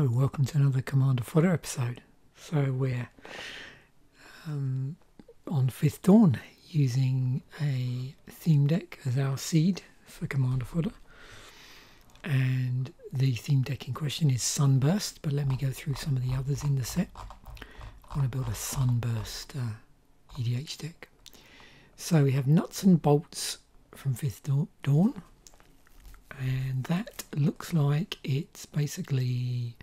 Hello, welcome to another Commander Fodder episode. So we're on 5th Dawn using a theme deck as our seed for Commander Fodder. And the theme deck in question is Sunburst, but let me go through some of the others in the set. I want to build a Sunburst EDH deck. So we have Nuts and Bolts from 5th Dawn. And that looks like it's basically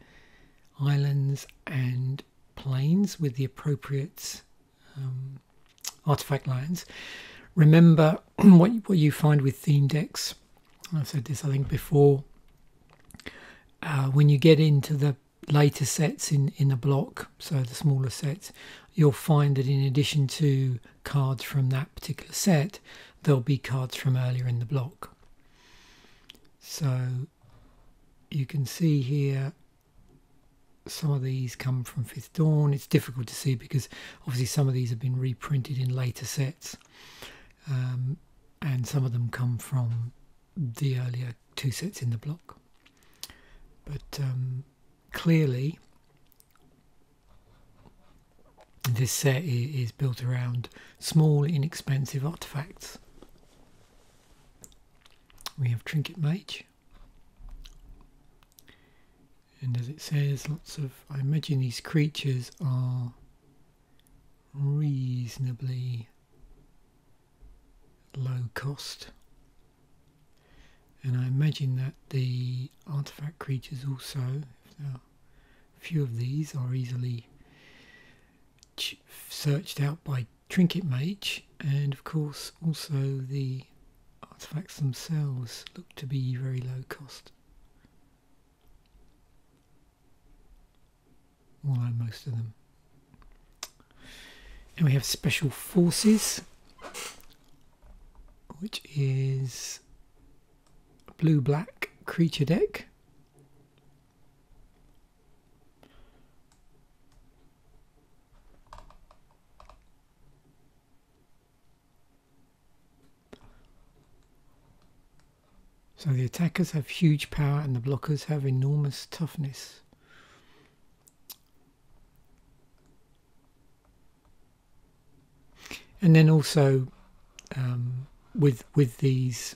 islands and plains with the appropriate artifact lands. Remember what you find with theme decks. I've said this I think before. When you get into the later sets in the block, so the smaller sets, you'll find that in addition to cards from that particular set, there'll be cards from earlier in the block. So you can see here some of these come from 5th Dawn. It's difficult to see because obviously some of these have been reprinted in later sets, and some of them come from the earlier 2 sets in the block. But clearly this set is built around small, inexpensive artifacts. We have Trinket Mage, and as it says, lots of, I imagine these creatures are reasonably low cost, and I imagine that the artifact creatures also, if there are a few of these, are easily searched out by Trinket Mage, and of course also the artifacts themselves look to be very low cost. Although most of them. And we have Special Forces, which is a blue-black creature deck. So the attackers have huge power and the blockers have enormous toughness. And then also with these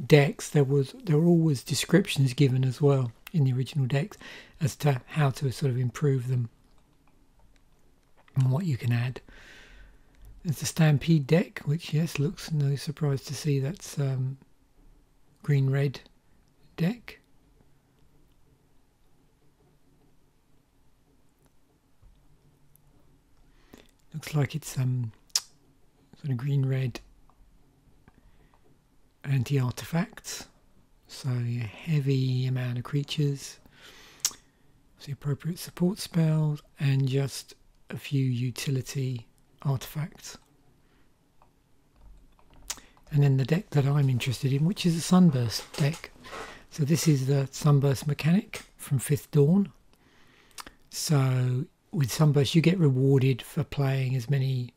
decks, there were always descriptions given as well in the original decks as to how to sort of improve them and what you can add. There's the Stampede Deck, which yes, looks no surprise to see that's green-red deck. Looks like it's sort of green-red anti-artifacts, so a heavy amount of creatures, the appropriate support spells, and just a few utility artifacts. And then the deck that I'm interested in, which is a Sunburst deck. So this is the Sunburst mechanic from 5th Dawn. So with Sunburst you get rewarded for playing as many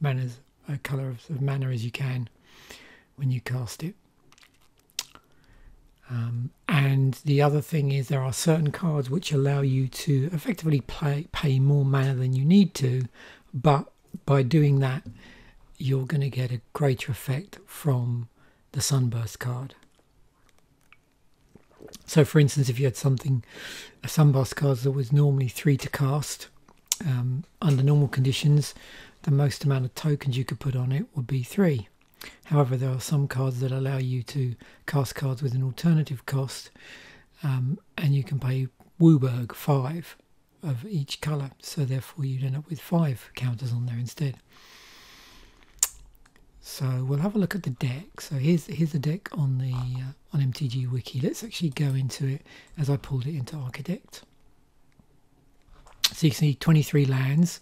colours of mana as you can when you cast it. And the other thing is there are certain cards which allow you to effectively pay more mana than you need to, but by doing that you're going to get a greater effect from the Sunburst card. So for instance, if you had a Sunburst card that was normally 3 to cast, under normal conditions the most amount of tokens you could put on it would be 3. However, there are some cards that allow you to cast cards with an alternative cost, and you can pay Wooburg 5 of each colour, so therefore you'd end up with 5 counters on there instead. So we'll have a look at the deck. So here's the deck on the on MTG Wiki. Let's actually go into it as I pulled it into Architect. So you can see 23 lands.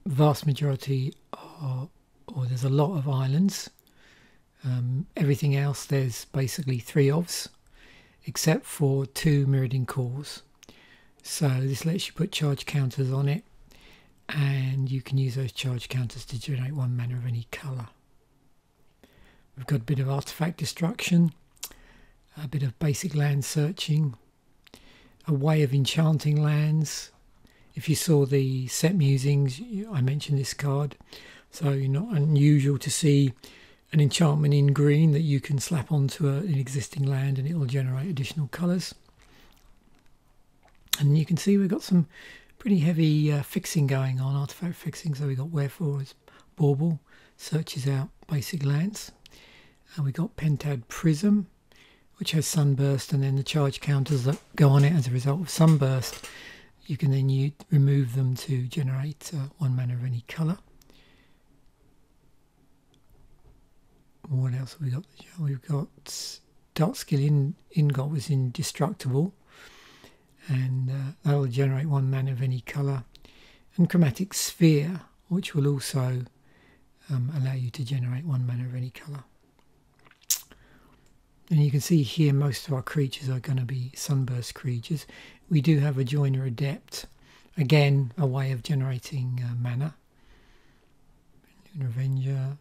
Vast majority are, or there's a lot of islands. Everything else there's basically 3 ofs, except for 2 Mirrodin Cores. So this lets you put charge counters on it, and you can use those charge counters to generate 1 mana of any colour. We've got a bit of artifact destruction, a bit of basic land searching, a way of enchanting lands. If you saw the set musings, I mentioned this card. So not unusual to see an enchantment in green that you can slap onto an existing land and it will generate additional colours. And you can see we've got some pretty heavy fixing going on, artifact fixing. So we've got Wherefores Bauble, searches out basic lands. And we've got Pentad Prism, which has Sunburst, and then the charge counters that go on it as a result of Sunburst. You can then remove them to generate 1 mana of any colour. What else have we got? We've got Darksteel Ingot was indestructible, and that will generate 1 mana of any colour. And Chromatic Sphere, which will also allow you to generate 1 mana of any colour. And you can see here most of our creatures are going to be Sunburst creatures. We do have a Joiner Adept, again a way of generating mana. Lunar Avenger,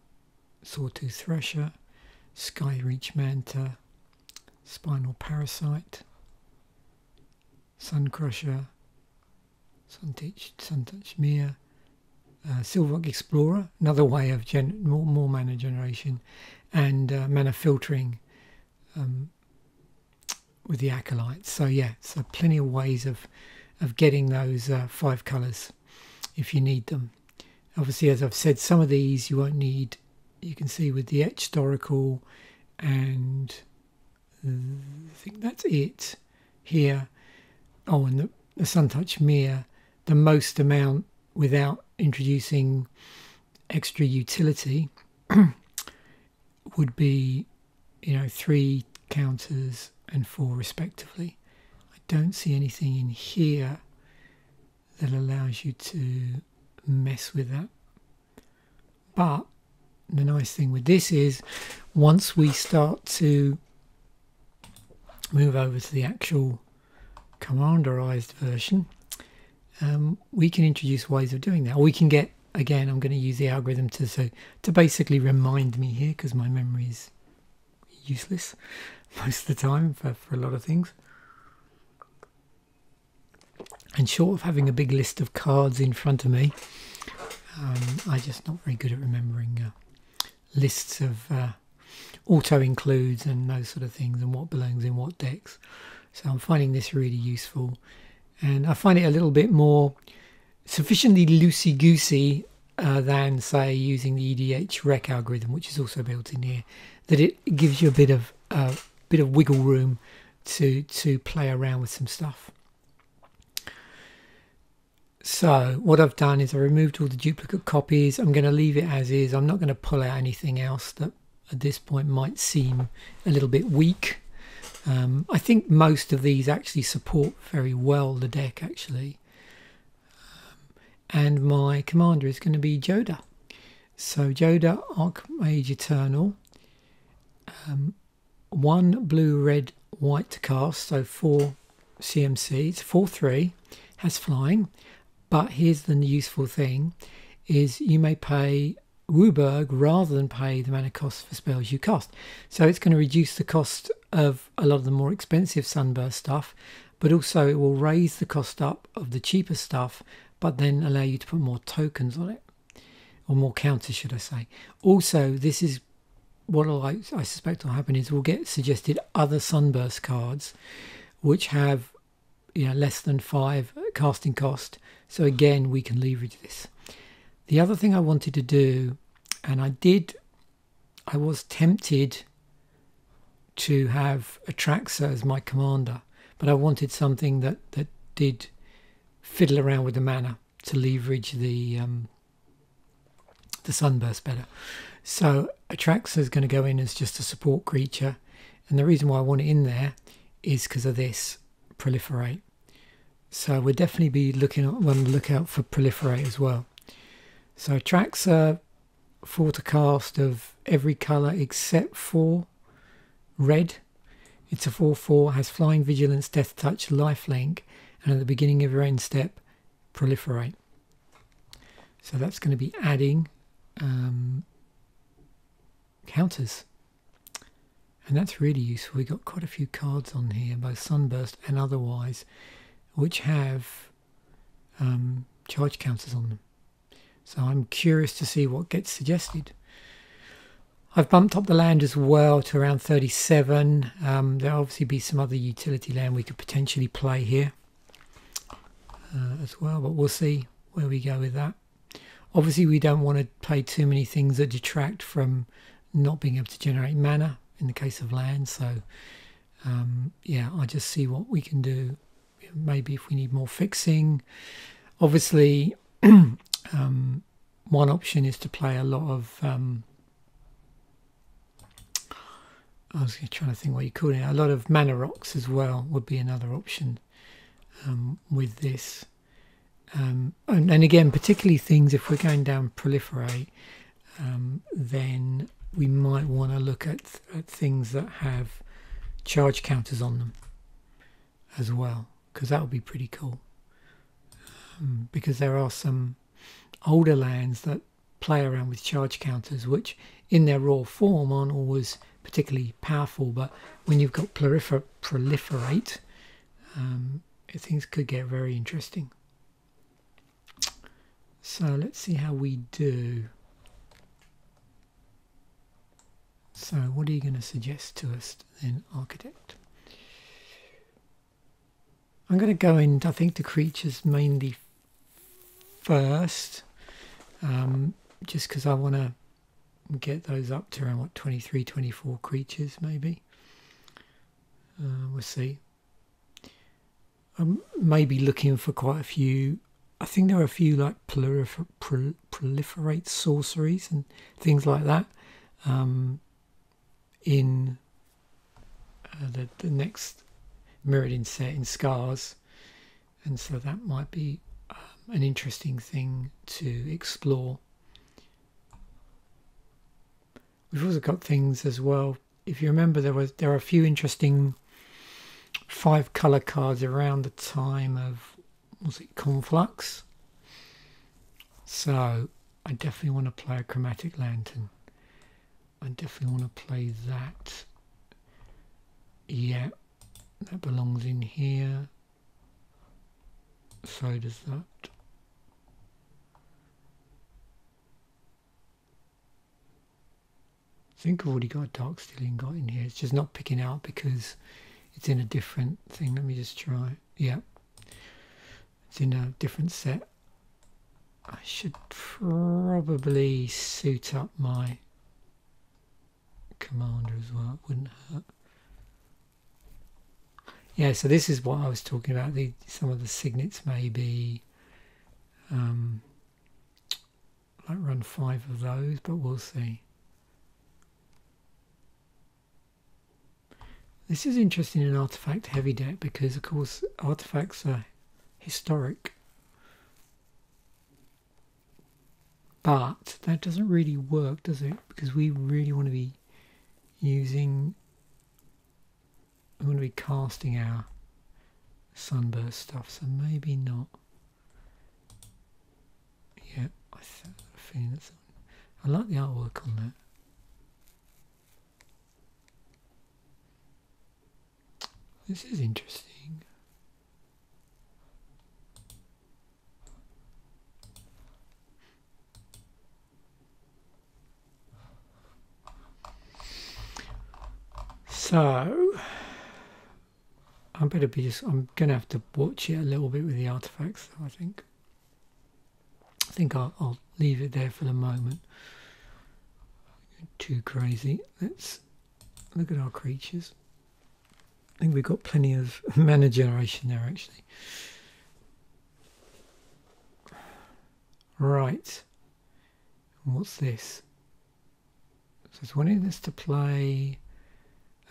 Sawtooth Thresher, Skyreach Manta, Spinal Parasite, Suncrusher, Suntouched Mere, Silverrock Explorer, another way of more mana generation, and mana filtering with the Acolytes. So yeah, so plenty of ways of getting those 5 colours if you need them. Obviously, as I've said, some of these you won't need. You can see with the Etched Oracle, and I think that's it here. Oh, and the Suntouched Mere, the most amount without introducing extra utility would be 3 counters and 4 respectively. I don't see anything in here that allows you to mess with that. But the nice thing with this is once we start to move over to the actual commanderized version, we can introduce ways of doing that. Or we can get, again, I'm going to use the algorithm to basically remind me here, because my memory is useless most of the time for a lot of things. And short of having a big list of cards in front of me, I'm just not very good at remembering lists of auto-includes and those sort of things and what belongs in what decks. So I'm finding this really useful. And I find it a little bit more sufficiently loosey-goosey than, say, using the EDH rec algorithm, which is also built in here, that it gives you a bit of wiggle room to play around with some stuff. So what I've done is I removed all the duplicate copies. I'm going to leave it as is. I'm not going to pull out anything else that at this point might seem a little bit weak. I think most of these actually support very well the deck, actually. And my commander is going to be Jodah. So Jodah, Archmage Eternal. 1 blue, red, white to cast, so 4 CMC. It's 4/3, has flying. But here's the useful thing, is you may pay Wooburg rather than pay the mana cost for spells you cast. So it's going to reduce the cost of a lot of the more expensive Sunburst stuff, but also it will raise the cost up of the cheaper stuff, but then allow you to put more tokens on it, or more counters, should I say. Also, this is what I suspect will happen, is we'll get suggested other Sunburst cards which have less than 5 casting cost. So again, we can leverage this. The other thing I wanted to do, and I was tempted to have Atraxa as my commander, but I wanted something that did fiddle around with the mana to leverage the Sunburst better. So Atraxa is going to go in as just a support creature, and the reason why I want it in there is because of this Proliferate. So we'll definitely be on the lookout for Proliferate as well. So Atraxa, 4 to cast of every colour except for red. It's a 4/4, has Flying, Vigilance, Death Touch, Lifelink, and at the beginning of your end step, Proliferate. So that's going to be adding counters. And that's really useful. We've got quite a few cards on here, both Sunburst and otherwise, which have charge counters on them. So I'm curious to see what gets suggested. I've bumped up the land as well to around 37. There'll obviously be some other utility land we could potentially play here as well, but we'll see where we go with that. Obviously we don't want to play too many things that detract from not being able to generate mana in the case of land. So yeah, I'll just see what we can do. Maybe if we need more fixing. Obviously one option is to play a lot of I was trying to think what you call it. A lot of mana rocks as well would be another option with this. And again, particularly things if we're going down proliferate, then we might want to look at things that have charge counters on them as well, because that would be pretty cool. Because there are some older lands that play around with charge counters, which in their raw form aren't always particularly powerful, but when you've got proliferate, things could get very interesting. So let's see how we do. So what are you going to suggest to us then, Architect? I'm going to go in, I think, to creatures mainly first, just because I want to get those up to around, what, 23, 24 creatures maybe. We'll see. I'm maybe looking for quite a few. I think there are a few like proliferate sorceries and things like that in the next Mirrodin set in Scars, and so that might be an interesting thing to explore. We've also got things as well. If you remember, there are a few interesting 5-color cards around the time of, was it Conflux? So I definitely want to play a Chromatic Lantern. I definitely want to play that. Yeah, that belongs in here. So does that. I think I've already got a Darksteel Ingot in here. It's just not picking out because it's in a different thing. Let me just try. Yeah, it's in a different set. I should probably suit up my commander as well. It wouldn't hurt. Yeah, so this is what I was talking about. Some of the signets may be like run 5 of those, but we'll see. This is interesting in an artifact heavy deck because, of course, artifacts are historic. But that doesn't really work, does it? Because we really want to be using, we want to be casting our Sunburst stuff, so maybe not. Yeah, I have a feeling that's, I like the artwork on that. This is interesting. So I'm going to have to watch it a little bit with the artifacts, though, I think. I'll leave it there for the moment. Too crazy. Let's look at our creatures. I think we've got plenty of mana generation there, actually. Right. What's this? So it's wanting us to play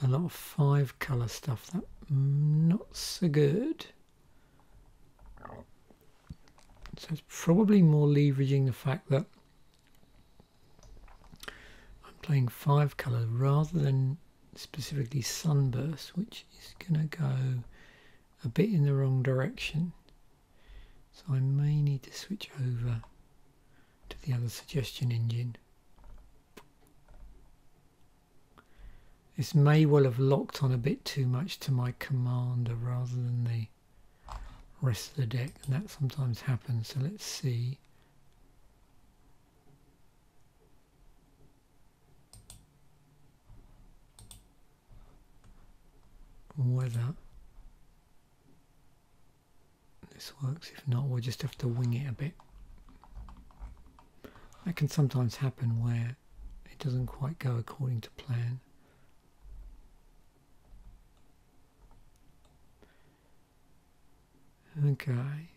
a lot of 5-color stuff. That not so good. So it's probably more leveraging the fact that I'm playing 5-color rather than specifically Sunburst, which is going to go a bit in the wrong direction. So I may need to switch over to the other suggestion engine. This may well have locked on a bit too much to my commander rather than the rest of the deck, and that sometimes happens. So let's see. Whether this works. If not, we'll just have to wing it a bit. That can sometimes happen where it doesn't quite go according to plan. Okay.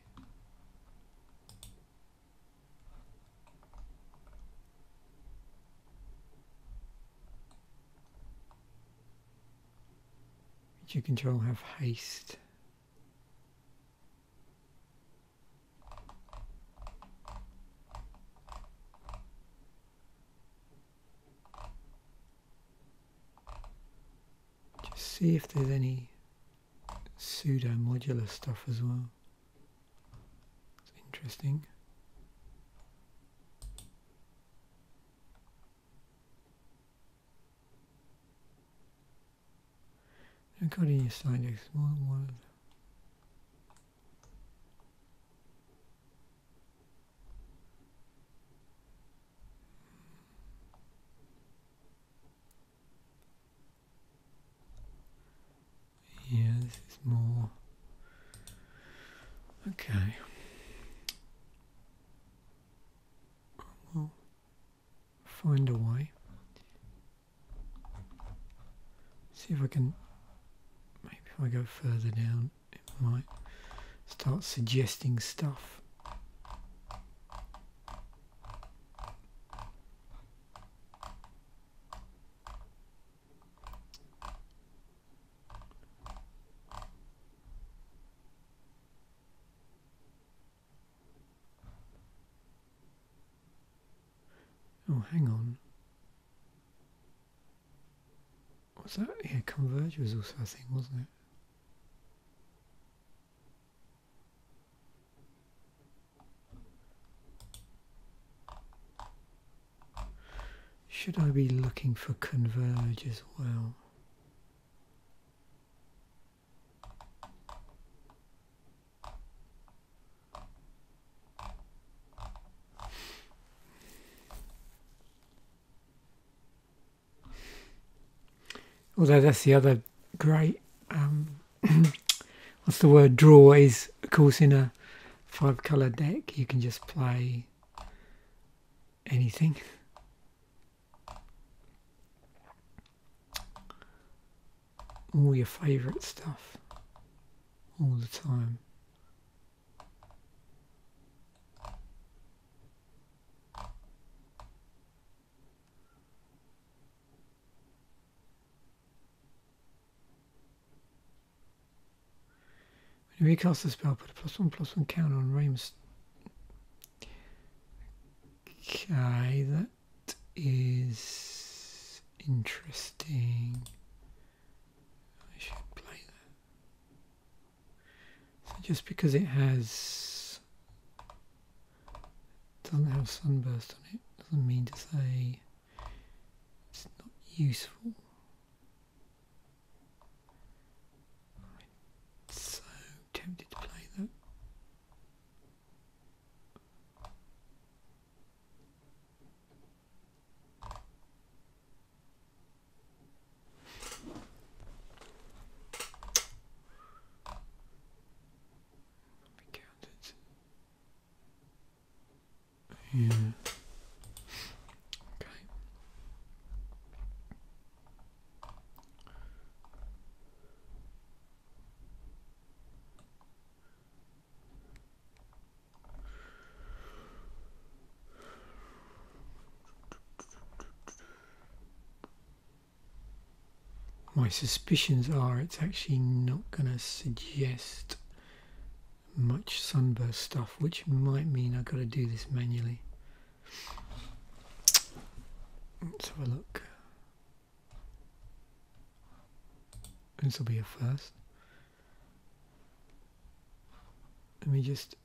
You control have haste. Just see if there's any pseudo modular stuff as well. It's interesting. I've got in your side decks more than one of them. Yeah, this is more. Okay. We'll find a way. See if I can. Maybe if I go further down, it might start suggesting stuff. Oh, hang on. What's that? Yeah, Converge was also a thing, wasn't it? Should I be looking for Converge as well? Although that's the other great, what's the word, draw is, of course, in a 5-colour deck you can just play anything. All your favourite stuff, all the time. When you cast a spell, put a +1/+1 counter on Raymond's. Okay, that is interesting. I should play that. So just because it doesn't have Sunburst on it, doesn't mean to say it's not useful. Tempted to play that. Be counted. Yeah. Okay. My suspicions are it's actually not going to suggest much Sunburst stuff, which might mean I've got to do this manually. Let's have a look. This will be a first. Let me just...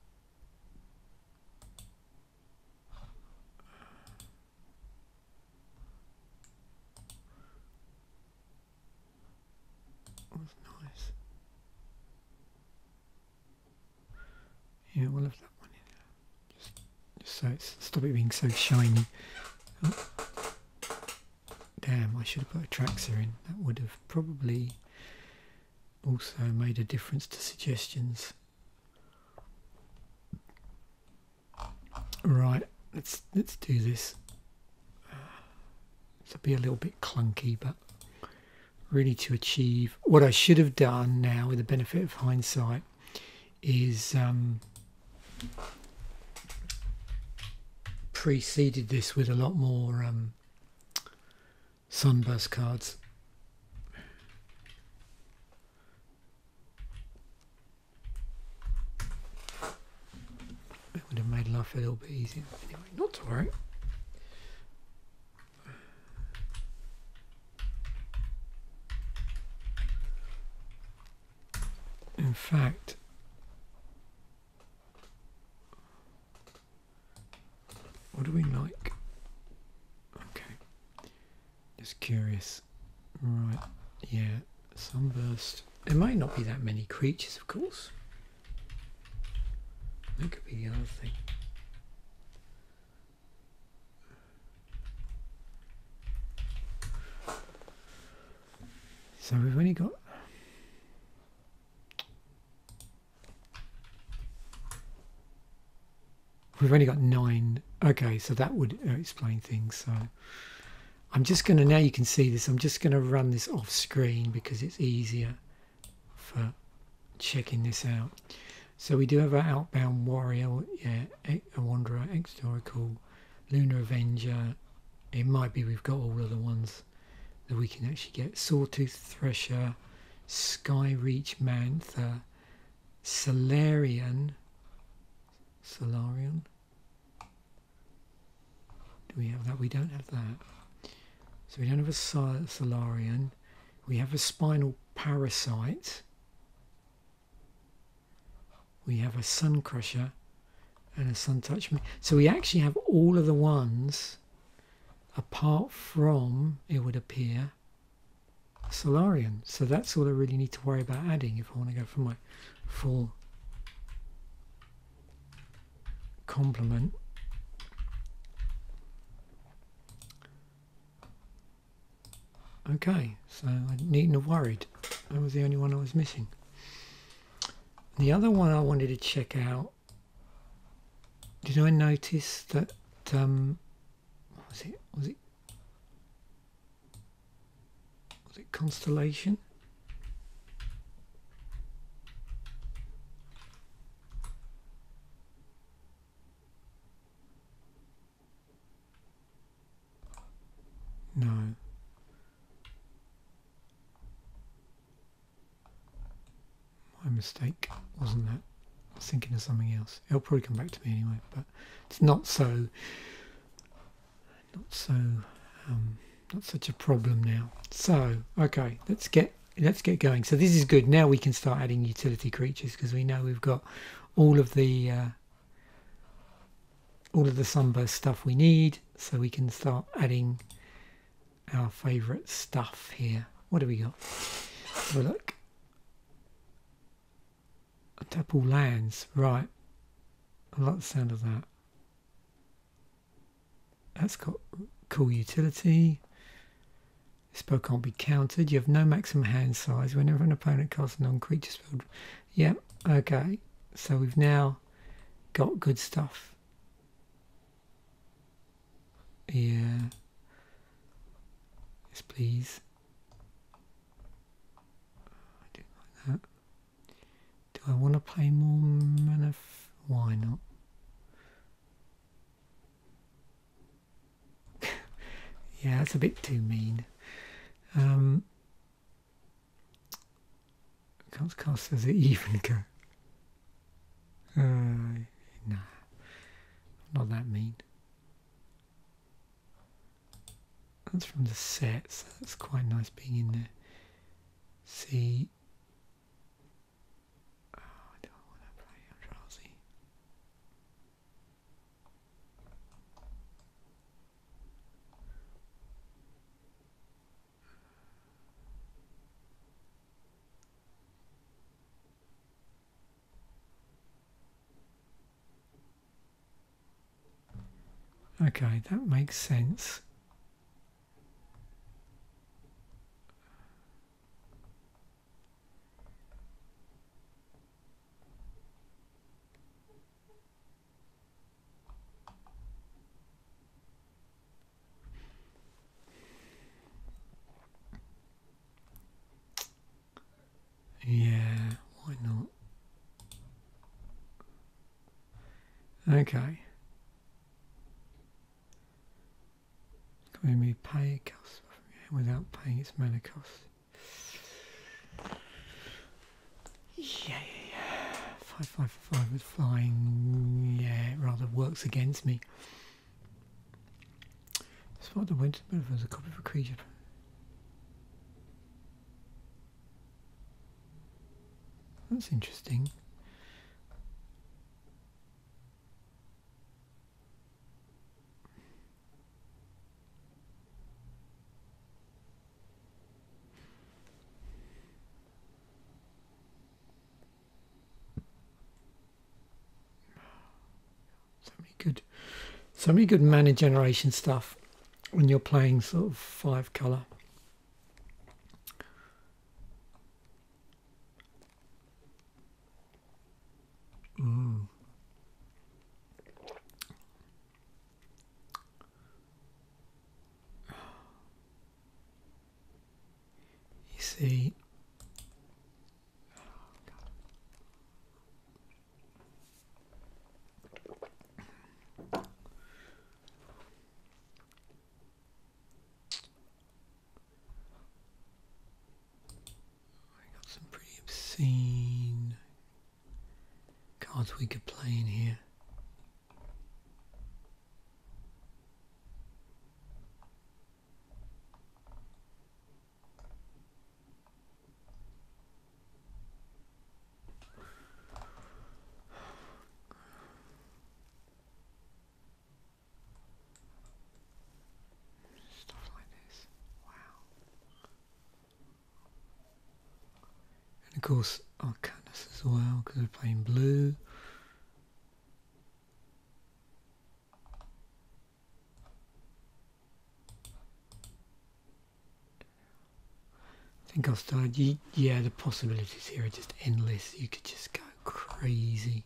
we'll have that one in. Just so it's, stop it being so shiny. Oh. Damn, I should have put Atraxa in. That would have probably also made a difference to suggestions. Right, let's do this. It'll be a little bit clunky, but really to achieve what I should have done now, with the benefit of hindsight, is preceded this with a lot more Sunburst cards. It would have made life a little bit easier. Anyway, not to worry. In fact, what do we like? Okay, just curious. Right, yeah, Sunburst. There might not be that many creatures, of course. That could be the other thing. So we've only got... We've only got 9. Okay, so that would explain things. So I'm just going to, now you can see this, I'm just going to run this off screen because it's easier for checking this out. So we do have our Arcbound Warrior, yeah, a Wanderer, Etched Oracle, Lunar Avenger. It might be we've got all of the ones that we can actually get. Sawtooth Thresher, Skyreach Mantha, Solarian. Do we have that? We don't have that. So we don't have a Solarian. We have a Spinal Parasite. We have a Sun Crusher and a Sun Touch Me. So we actually have all of the ones apart from, it would appear, Solarian. So that's all I really need to worry about adding if I want to go for my full complement. Okay, so I needn't have worried. That was the only one I was missing. The other one I wanted to check out, did I notice that, what was it? Was it Constellation? No. My mistake, wasn't that? I was thinking of something else. It'll probably come back to me anyway, but it's not such a problem now. So, okay, let's get going. So this is good. Now we can start adding utility creatures because we know we've got all of the Sunburst stuff we need, so we can start adding our favourite stuff here. What do we got? Have a look. Tap all lands, right. I like the sound of that. That's got cool utility. This spell can't be countered. You have no maximum hand size. Whenever an opponent casts a non-creature spell. Yep, okay. So we've now got good stuff. Yeah. Yes, please. I do like that. Do I want to play more mana? Why not? Yeah, that's a bit too mean. Can't cast as it even go. Nah, not that mean. That's from the set, so that's quite nice being in there. See. Oh, I don't want to play Atraxa. Okay, that makes sense. Yeah, why not? Okay. Can we pay a cost without paying its mana cost? Yeah. 5/5/5 with flying. Yeah, it rather works against me. Spot the winter as a copy of a creature. That's interesting. So many good mana generation stuff when you're playing sort of 5 colour. You see, some pretty obscene cards we could play in here. Stuff like this. Wow. And of course, Arcanus as well, because we're playing blue. I think I'll start. Yeah, the possibilities here are just endless. You could just go crazy.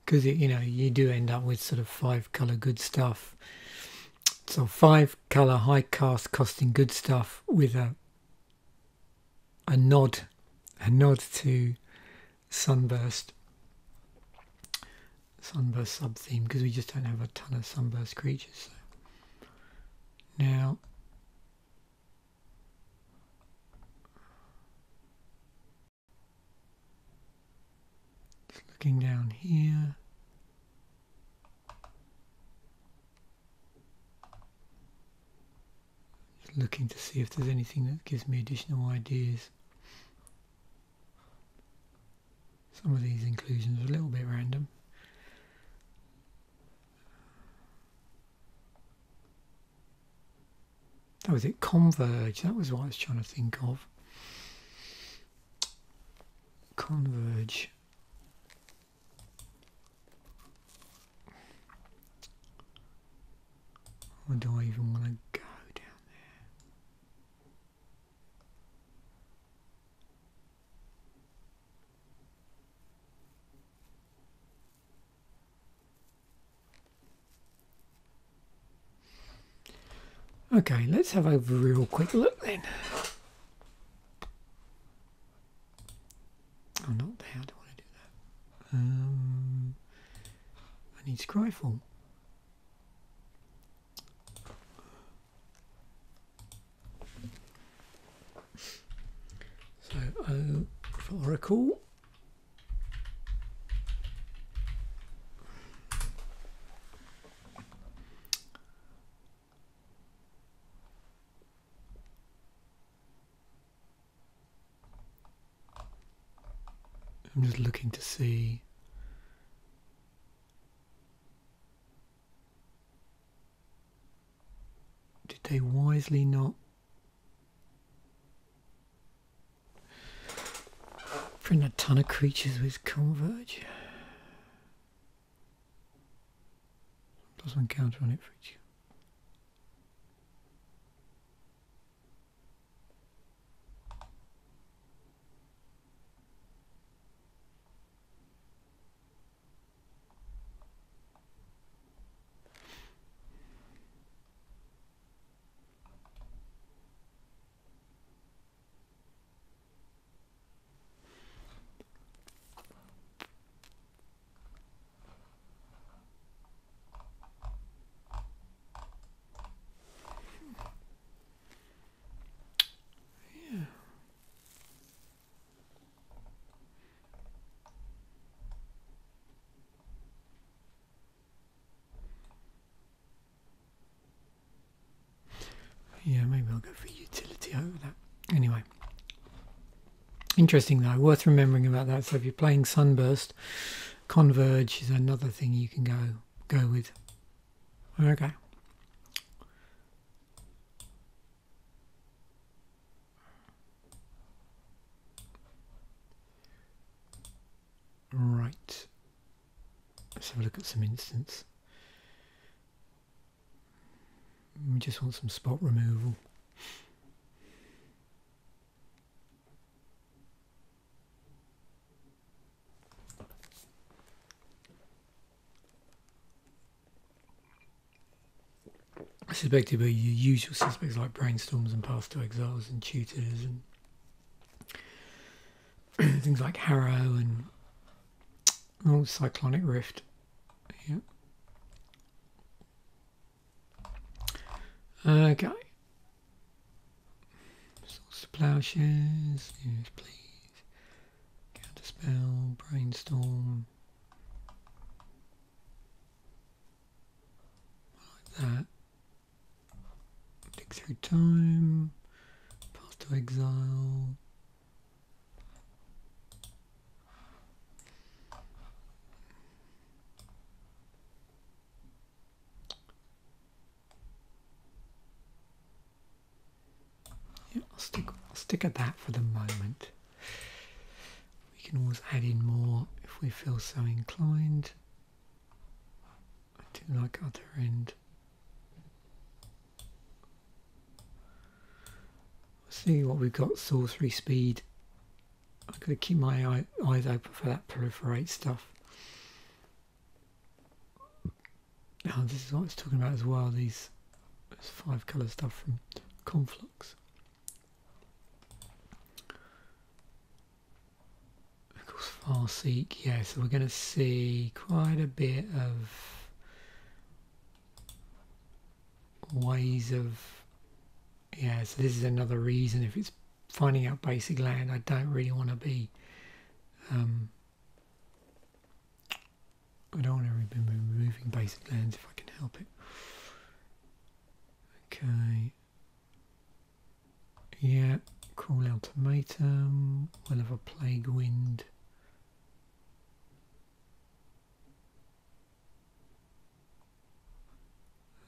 Because you do end up with sort of 5 colour good stuff. So 5 colour high cast costing good stuff with a nod to Sunburst sub theme, because we just don't have a ton of Sunburst creatures. So. Now just looking down here, just looking to see if there's anything that gives me additional ideas. Some of these inclusions are a little bit random. That was it, Converge, that was what I was trying to think of. Converge. Or do I even want to go down there? Okay, let's have a real quick look then. Oh, not there, I don't want to do that. I need Scryfall. So O for Oracle. I'm just looking to see did they wisely not Print a ton of creatures with Converge. Doesn't counter on it for each. Yeah, maybe I'll go for utility over that. Anyway, interesting though, worth remembering about that. So if you're playing Sunburst, Converge is another thing you can go with. Okay. Right. Let's have a look at some instants. We just want some spot removal. I suspect it'll be your usual suspects like Brainstorms and Path to Exiles and Tutors and things like Harrow and Cyclonic Rift. Yeah. Okay. Source to Plowshares. Yes, please. Counterspell, Brainstorm. Like that. Dig through time. Path to Exile. Yeah, I'll stick at that for the moment. We can always add in more if we feel so inclined. I do like Other End. See what we've got. Sorcery speed. I've got to keep my eyes open for that proliferate stuff. Oh, this is what I was talking about as well. This 5-colour stuff from Conflux. Of course, Farseek. Yeah, so we're going to see quite a bit of ways of. Yeah, so this is another reason if it's finding out basic land, I don't really want to be. I don't want to be removing basic lands if I can help it. Okay. Yeah, Cruel Ultimatum, Will of a Plague Wind.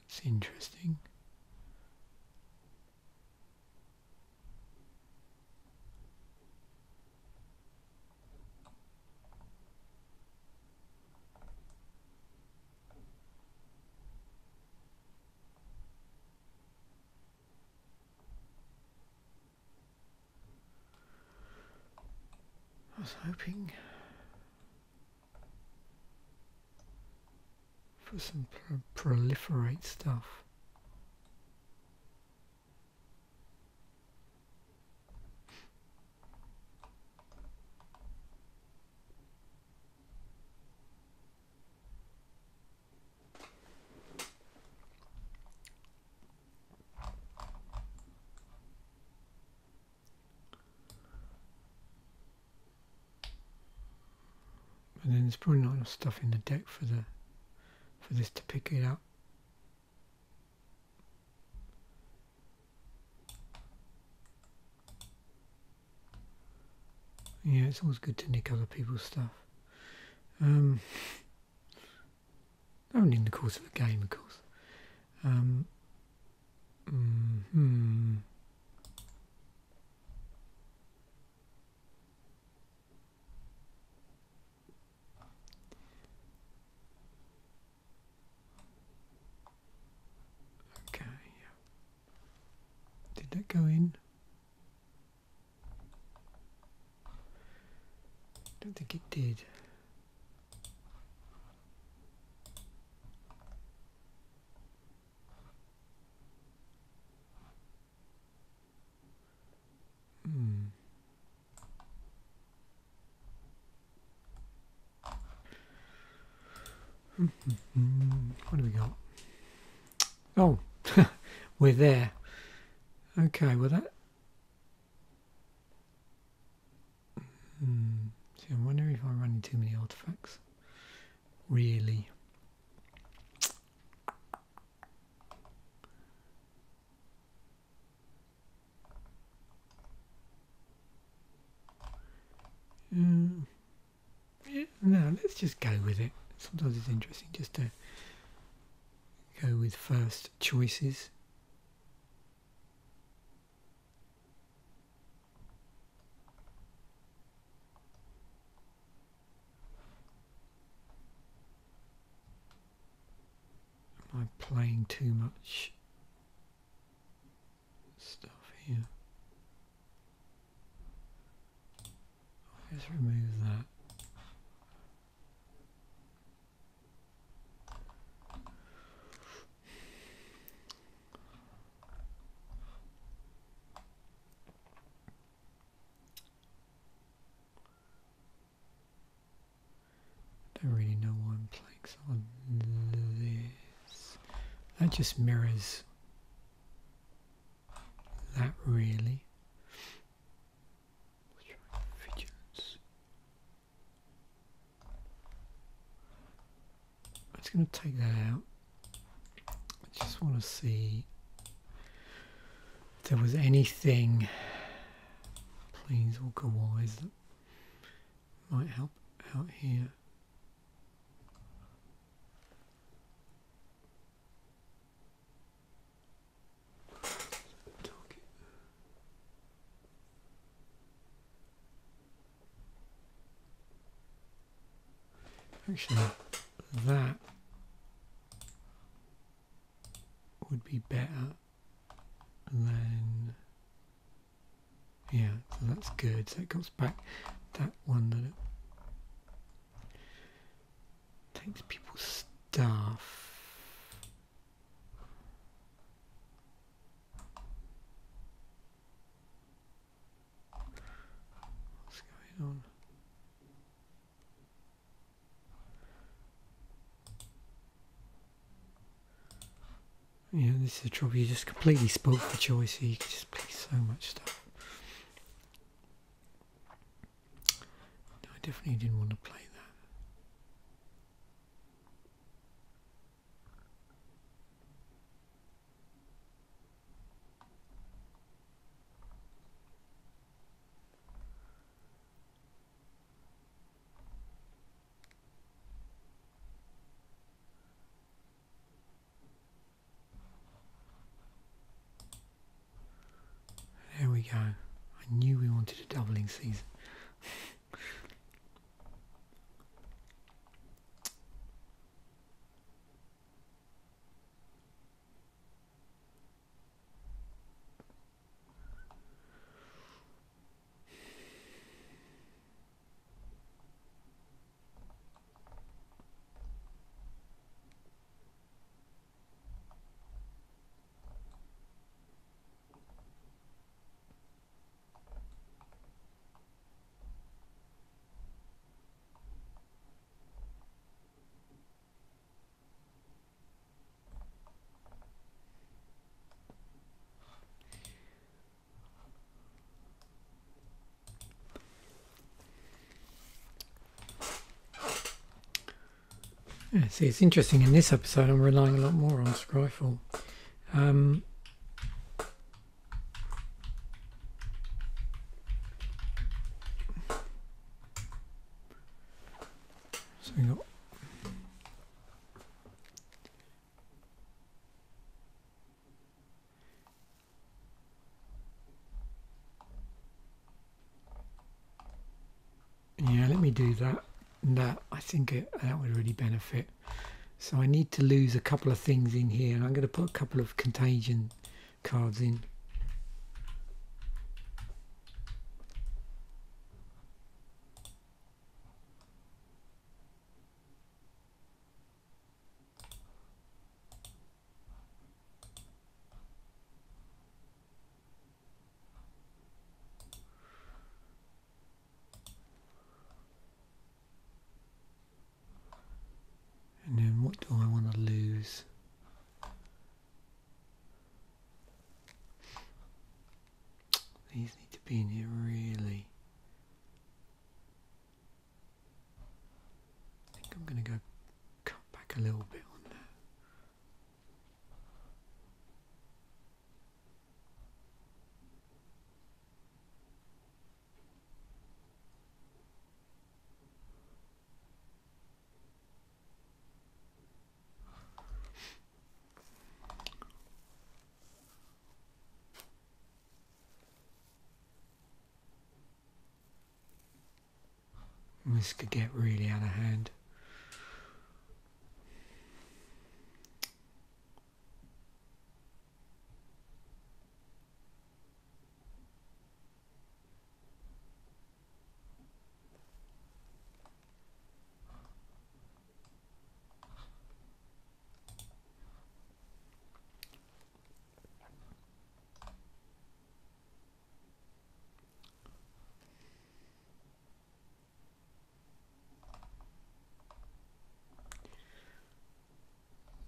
That's interesting. I was hoping for some proliferate stuff. And then there's probably not enough stuff in the deck for this to pick it up. Yeah, it's always good to nick other people's stuff. Only in the course of a game, of course. that go in? Don't think it did. What do we got? Oh, we're there. Okay, well that... See, I'm wondering if I'm running too many artifacts. Really? Yeah, no, let's just go with it. Sometimes it's interesting just to go with first choices. Am I playing too much stuff here? Let's remove that. Don't really know why I'm playing some of this. That just mirrors that really. Vigilance. I'm just going to take that out. I just want to see if there was anything Planeswalker wise that might help out here. Actually, that would be better than, yeah, so that's good. So it goes back that one that it takes people's stuff. What's going on? Yeah, this is the trouble. You just completely spoke the choice here. You can just play so much stuff. No, I definitely didn't want to play that. There we go. I knew we wanted a doubling season. Yeah, see, it's interesting. In this episode, I'm relying a lot more on Scryfall. So we got let me do that. That I think that would really benefit. So I need to lose a couple of things in here, and I'm going to put a couple of Contagion cards in. These need to be in here really. I think I'm going to go cut back a little bit on that. This could get really out of hand.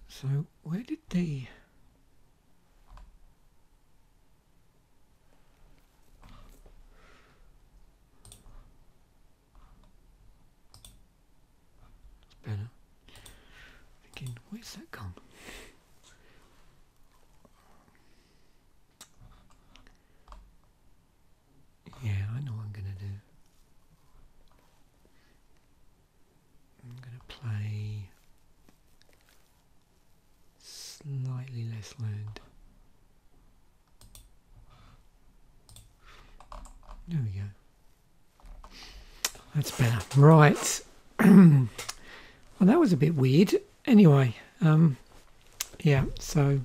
So where did the it's better. Thinking, where's that gone? Yeah, I know what I'm gonna do. I'm gonna play slightly less land. There we go. That's better. Right. Well, that was a bit weird. Anyway, yeah, so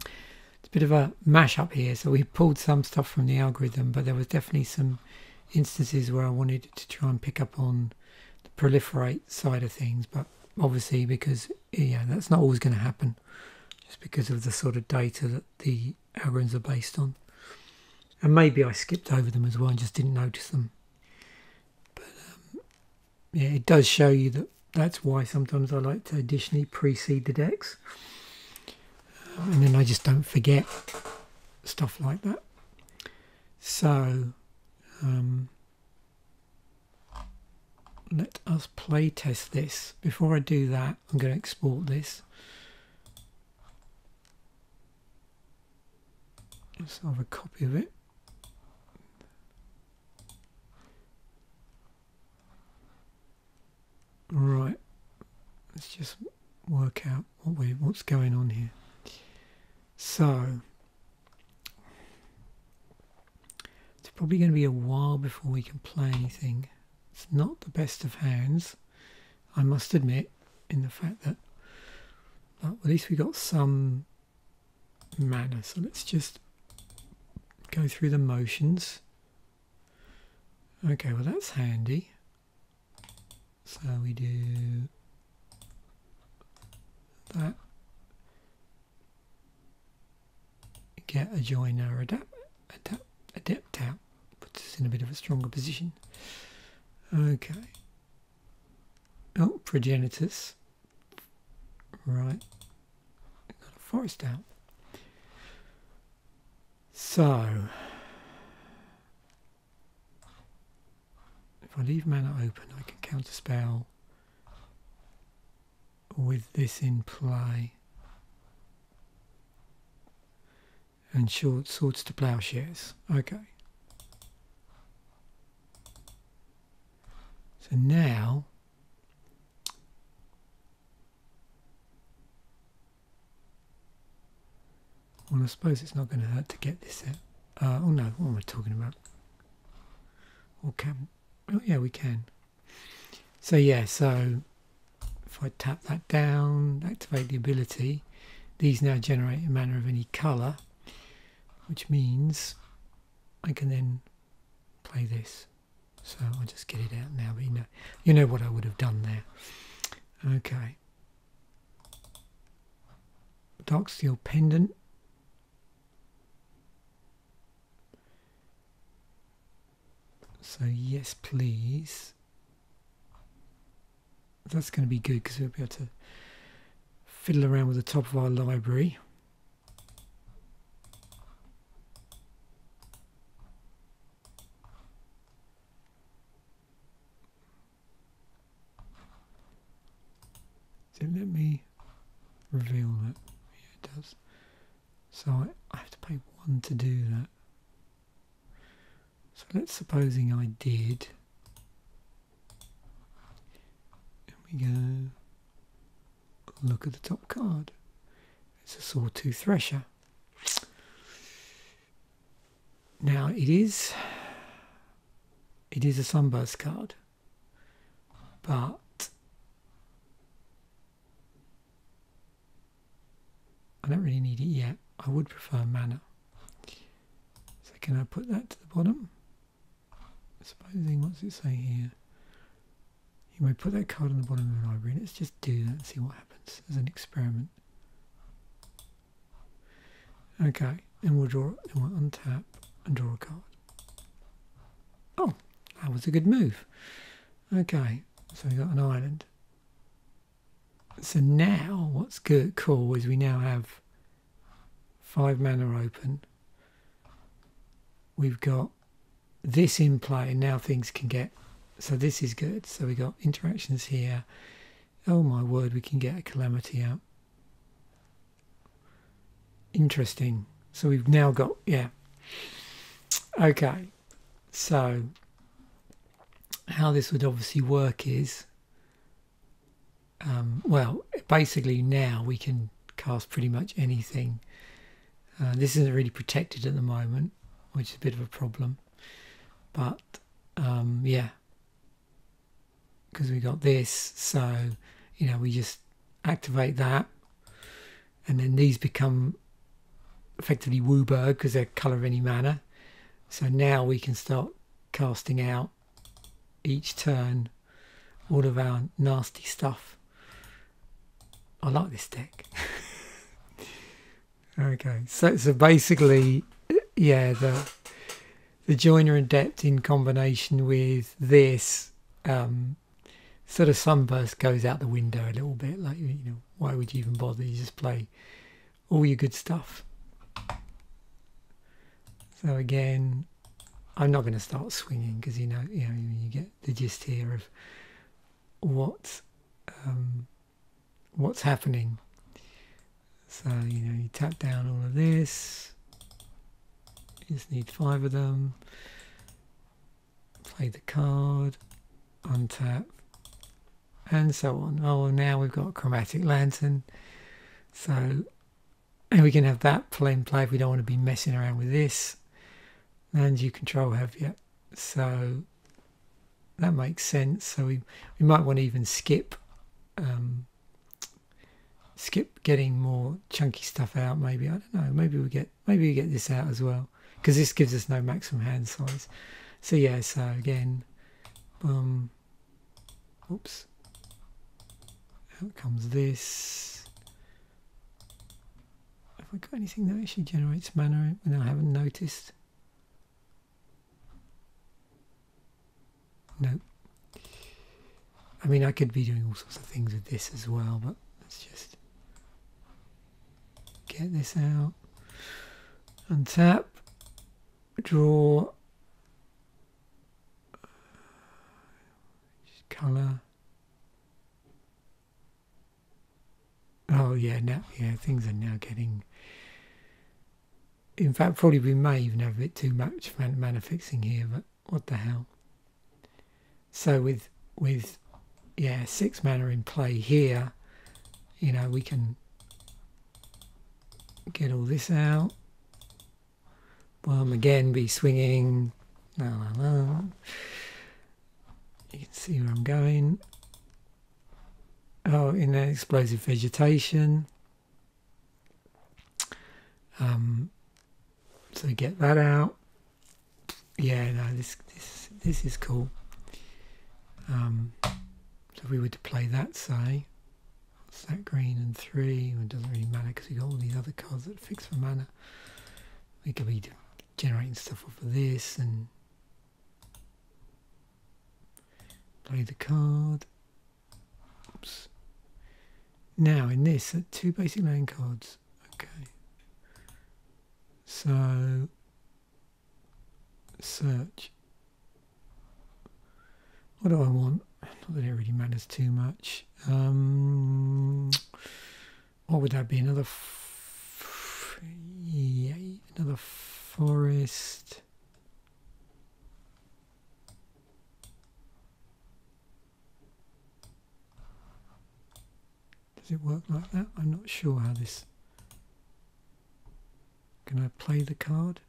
it's a bit of a mash-up here. So we pulled some stuff from the algorithm, but there was definitely some instances where I wanted to try and pick up on the proliferate side of things, but obviously, because yeah, that's not always going to happen, just because of the sort of data that the algorithms are based on. And maybe I skipped over them as well and just didn't notice them. But yeah, it does show you that that's why sometimes I like to additionally precede the decks, and then I just don't forget stuff like that. So let us play test this. Before I do that, I'm going to export this. Let's have a copy of it. Right, let's just work out what's going on here. So it's probably going to be a while before we can play anything. It's not the best of hands, I must admit, in the fact that, well, at least we got some mana. So let's just go through the motions. Okay, well that's handy. So we do that. Get a Joiner Adept out. Puts us in a bit of a stronger position. Okay. Oh, Progenitors. Right. Got a forest out. So, if I leave mana open, I can counterspell with this in play. And short swords to plowshares. Okay. So now well, I suppose it's not going to hurt to get this out. Oh no, what am I talking about? Or can? Oh yeah, we can. So yeah, so if I tap that down, activate the ability, these now generate a mana of any colour, which means I can then play this. So I'll just get it out now, but you know what I would have done there. Okay. Darksteel Pendant. So yes, please. That's going to be good because we'll be able to fiddle around with the top of our library. reveal that? Yeah, it does. So I have to pay 1 to do that. So let's supposing I did. Here we go. Look at the top card. It's a Sawtooth Thresher. Now it is a Sunburst card, but I don't really need it yet. I would prefer mana. So can I put that to the bottom? Supposing, what's it say here? You may put that card on the bottom of the library. Let's just do that and see what happens as an experiment. Okay, and we'll untap and draw a card. Oh, that was a good move. Okay, so we got an island. So now what's good, cool, is we now have 5 mana open. We've got this in play, and now things can get, so this is good. So we got interactions here. Oh my word, we can get a Calamity out. Interesting. So we've now got, yeah. Okay, so how this would obviously work is, well, basically now we can cast pretty much anything. This isn't really protected at the moment, which is a bit of a problem. But, yeah, because we got this, so, you know, we just activate that, and then these become effectively Wooburg because they're colour of any mana. So now we can start casting out each turn all of our nasty stuff. I like this deck. Okay, so basically, yeah, the Joiner Adept in combination with this sort of Sunburst goes out the window a little bit. Like, you know, why would you even bother? You just play all your good stuff. So again, I'm not going to start swinging because you know you get the gist here of what's happening. So you know, you tap down all of this. You just need 5 of them. Play the card, untap, and so on. Oh, now we've got Chromatic Lantern. So, and we can have that play and play if we don't want to be messing around with this. And you control have you. So that makes sense. So we might want to even skip getting more chunky stuff out. Maybe, I don't know. Maybe we get this out as well, because this gives us no maximum hand size. So yeah. So again, oops. Out comes this. Have I got anything that actually generates mana when I haven't noticed? No. I mean, I could be doing all sorts of things with this as well, but let's just get this out. Untap. Draw. Colour. Oh yeah, now things are now getting. In fact, probably we may even have a bit too much mana fixing here, but what the hell. So with 6 mana in play here, you know, we can get all this out. Again, be swinging. You can see where I'm going. Oh, in that Explosive Vegetation. So get that out. Yeah, no, this is cool. So if we were to play that, say, what's that, green and 3? Well, it doesn't really matter because we've got all these other cards that fix for mana. We could be generating stuff off of this and play the card. Oops. Now in this, 2 basic land cards. Okay. So search. What do I want? Not that it really matters too much. what would that be? Another yeah, another forest. Does it work like that? I'm not sure how this... Can I play the card?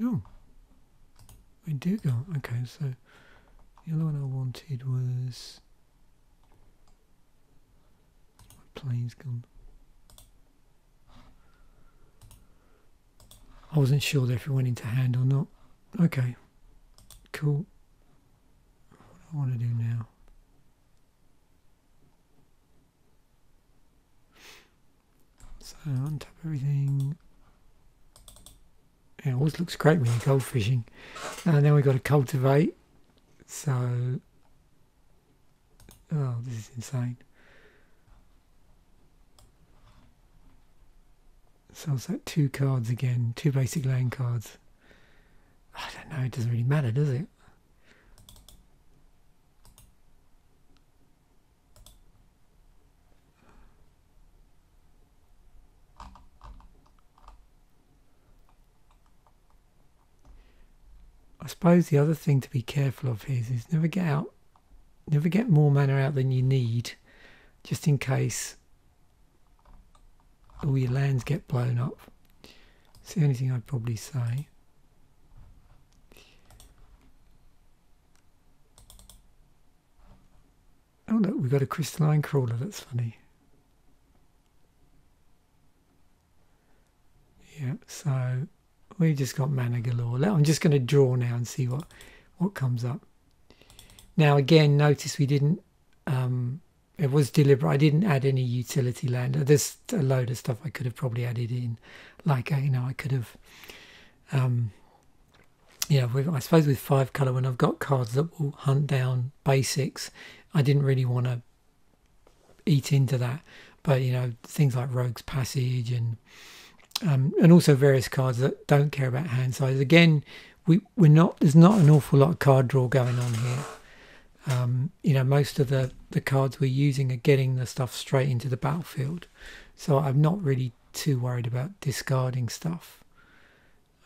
Oh, I do go. Okay, so the other one I wanted was... My plane's gone. I wasn't sure if it went into hand or not. Okay, cool. What do I want to do now? So untap everything. Yeah, it always looks great when you're gold fishing. And then we've got to cultivate. So, oh, this is insane. So it's like 2 cards again, 2 basic land cards. I don't know, it doesn't really matter, does it? I suppose the other thing to be careful of here is never get more mana out than you need, just in case all your lands get blown up. It's the only thing I'd probably say. Oh look, we've got a Crystalline Crawler, that's funny. Yeah, so we've just got mana galore. I'm just going to draw now and see what comes up. Now again, notice we didn't, it was deliberate, I didn't add any utility land. There's a load of stuff I could have probably added in, like, you know, I could have, yeah, I suppose with 5 colour, when I've got cards that will hunt down basics, I didn't really want to eat into that. But, you know, things like Rogue's Passage and also various cards that don't care about hand size. Again, there's not an awful lot of card draw going on here. You know, most of the cards we're using are getting the stuff straight into the battlefield, so I'm not really too worried about discarding stuff.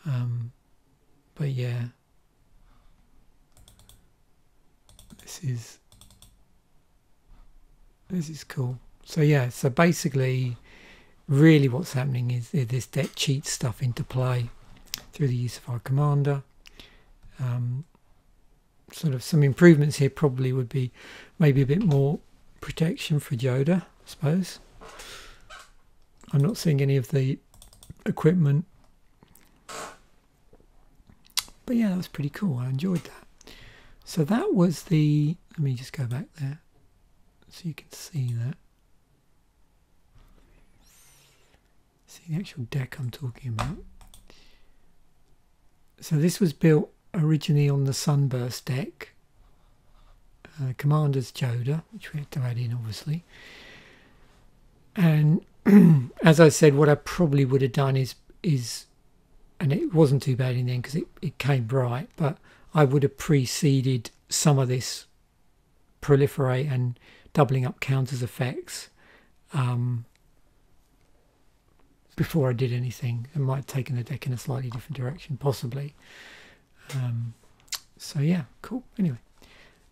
But yeah, this is cool. So yeah, so basically really what's happening is this deck cheats stuff into play through the use of our commander. Sort of some improvements here probably would be maybe a bit more protection for Jodah, I suppose. I'm not seeing any of the equipment, but yeah, that was pretty cool. I enjoyed that. So that was the, let me just go back there so you can see that. See the actual deck I'm talking about. So this was built originally on the Sunburst deck. Commander's Jodah, which we had to add in obviously. And as I said, what I probably would have done is and it wasn't too bad in the end because it came right, but I would have preceded some of this proliferate and doubling up counters effects before I did anything. It might have taken the deck in a slightly different direction, possibly. So yeah, cool. Anyway,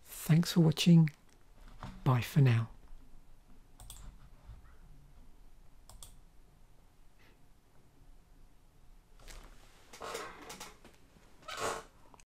thanks for watching. Bye for now.